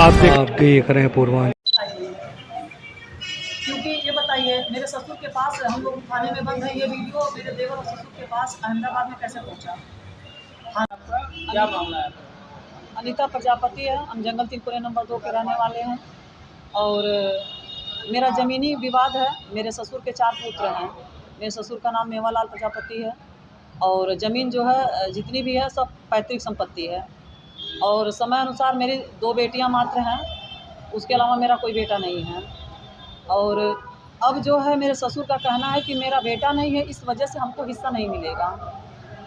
आप देख रहे हैं पूर्वांचल। क्योंकि ये बताइए, मेरे ससुर के पास हम लोग थाने में बंद है, ये वीडियो मेरे देवर और ससुर के पास अहमदाबाद में कैसे पहुंचा? क्या मामला है? अनीता प्रजापति है, हम जंगल 3 नंबर 2 के रहने वाले हैं। और मेरा ज़मीनी विवाद है। मेरे ससुर के 4 पुत्र हैं। मेरे ससुर का नाम मेवालाल प्रजापति है और ज़मीन जो है जितनी भी है सब पैतृक संपत्ति है। और समय अनुसार मेरी 2 बेटियां मात्र हैं, उसके अलावा मेरा कोई बेटा नहीं है। और अब जो है मेरे ससुर का कहना है कि मेरा बेटा नहीं है, इस वजह से हमको हिस्सा नहीं मिलेगा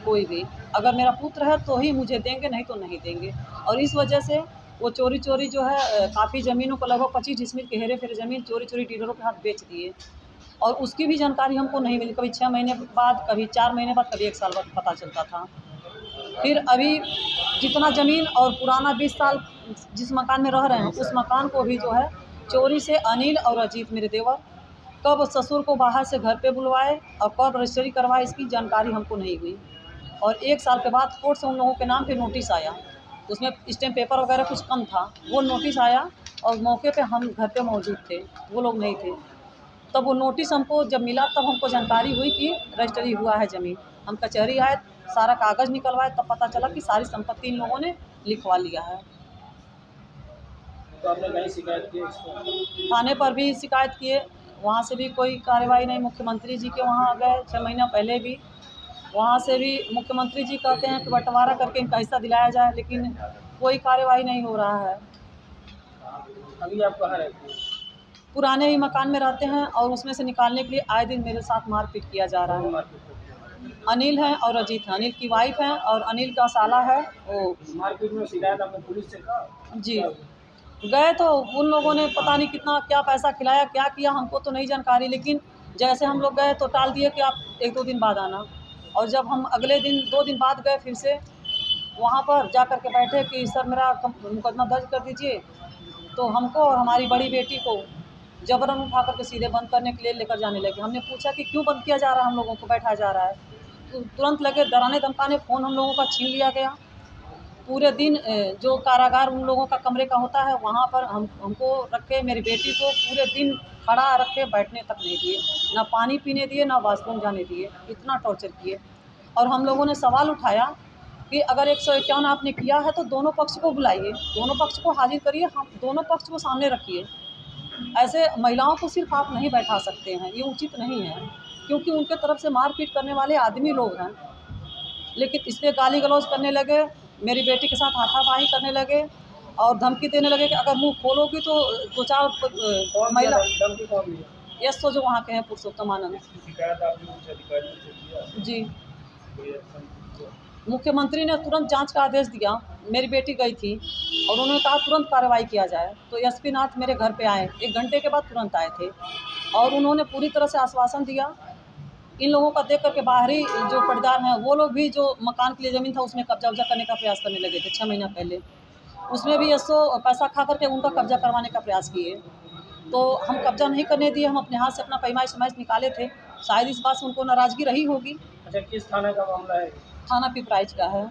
कोई भी। अगर मेरा पुत्र है तो ही मुझे देंगे, नहीं तो नहीं देंगे। और इस वजह से वो चोरी जो है काफ़ी ज़मीनों को लगभग 25 डिसमिल के हेरे फेरे ज़मीन चोरी डीलरों के हाथ बेच दिए। और उसकी भी जानकारी हमको नहीं मिली। कभी 6 महीने बाद, कभी 4 महीने बाद, कभी 1 साल बाद पता चलता था। फिर अभी जितना ज़मीन और पुराना 20 साल जिस मकान में रह रहे हैं, उस मकान को भी जो है चोरी से अनिल और अजीत मेरे देवर कब ससुर को बाहर से घर पे बुलवाए और कब रजिस्ट्री करवाए, इसकी जानकारी हमको नहीं हुई। और 1 साल के बाद कोर्ट से उन लोगों के नाम पे नोटिस आया, उसमें स्टैम्प पेपर वगैरह कुछ कम था, वो नोटिस आया और मौके पे हम घर पे मौजूद थे, वो लोग नहीं थे। तब वो नोटिस हमको जब मिला तब हमको जानकारी हुई कि रजिस्ट्री हुआ है ज़मीन। हम कचहरी आए, सारा कागज़ निकलवाए, तब पता चला कि सारी संपत्ति इन लोगों ने लिखवा लिया है। तो आपने कहीं शिकायत की इसको? थाने पर भी शिकायत किए, वहाँ से भी कोई कार्रवाई नहीं। मुख्यमंत्री जी के वहाँ गए 6 महीना पहले भी, वहाँ से भी मुख्यमंत्री जी कहते हैं कि बंटवारा करके इनका हिस्सा दिलाया जाए, लेकिन कोई कार्रवाई नहीं हो रहा है। अभी आप कहाँ रहते हैं? पुराने ही मकान में रहते हैं और उसमें से निकालने के लिए आए दिन मेरे साथ मारपीट किया जा रहा है। मारपीट करते हैं? अनिल है और अजीत है, अनिल की वाइफ है और अनिल का साला है वो। मारपीट में शिकायत आपने पुलिस से कहा? जी, गए तो उन लोगों ने पता नहीं कितना क्या पैसा खिलाया, क्या किया, हमको तो नहीं जानकारी। लेकिन जैसे हम लोग गए तो टाल दिए कि आप 1-2 दिन बाद आना। और जब हम अगले दिन 2 दिन बाद गए फिर से, वहाँ पर जा कर के बैठे कि सर मेरा मुकदमा दर्ज कर दीजिए। तो हमको और हमारी बड़ी बेटी को जबरन उठा कर के सीधे बंद करने के लिए लेकर जाने लगे। हमने पूछा कि क्यों बंद किया जा रहा है, हम लोगों को बैठाया जा रहा है। तो तुरंत लगे डराने धमकाने, फ़ोन हम लोगों का छीन लिया गया। पूरे दिन जो कारागार उन लोगों का कमरे का होता है, वहाँ पर हमको रखे, मेरी बेटी को पूरे दिन खड़ा रखे, बैठने तक नहीं दिए, ना पानी पीने दिए, ना वॉशरूम जाने दिए, इतना टॉर्चर किए। और हम लोगों ने सवाल उठाया कि अगर 151 आपने किया है तो दोनों पक्ष को बुलाइए, दोनों पक्ष को हाजिर करिए, हम दोनों पक्ष को सामने रखिए। ऐसे महिलाओं को सिर्फ आप नहीं बैठा सकते हैं, ये उचित नहीं है, क्योंकि उनके तरफ से मारपीट करने वाले आदमी लोग हैं। लेकिन इस पर गाली गलौज करने लगे, मेरी बेटी के साथ हाथापाई करने लगे और धमकी देने लगे कि अगर मुंह खोलोगी तो 2-4 महिला। धमकी कौन दिया? यस जो वहाँ के हैं पुरुषोत्तम आनंद शिकायत आपने कुछ अधिकारियों से किया? जी। कोई एक्शन किया? मुख्यमंत्री ने तुरंत जांच का आदेश दिया। मेरी बेटी गई थी और उन्होंने कहा तुरंत कार्रवाई किया जाए। तो एसपी नाथ मेरे घर पे आए, 1 घंटे के बाद तुरंत आए थे और उन्होंने पूरी तरह से आश्वासन दिया। इन लोगों का देख करके बाहरी जो पटदार हैं वो लोग भी जो मकान के लिए ज़मीन था उसमें कब्जा करने का प्रयास करने लगे थे 6 महीना पहले। उसमें भी 100 पैसा खा करके उनका कब्जा करवाने का प्रयास किए। तो हम कब्जा नहीं करने दिए, हम अपने हाथ से अपना पैमाइश निकाले थे। शायद इस बात से उनको नाराज़गी रही होगी। अच्छा, किस थाने का मामला है? थाना पिपराइच का है।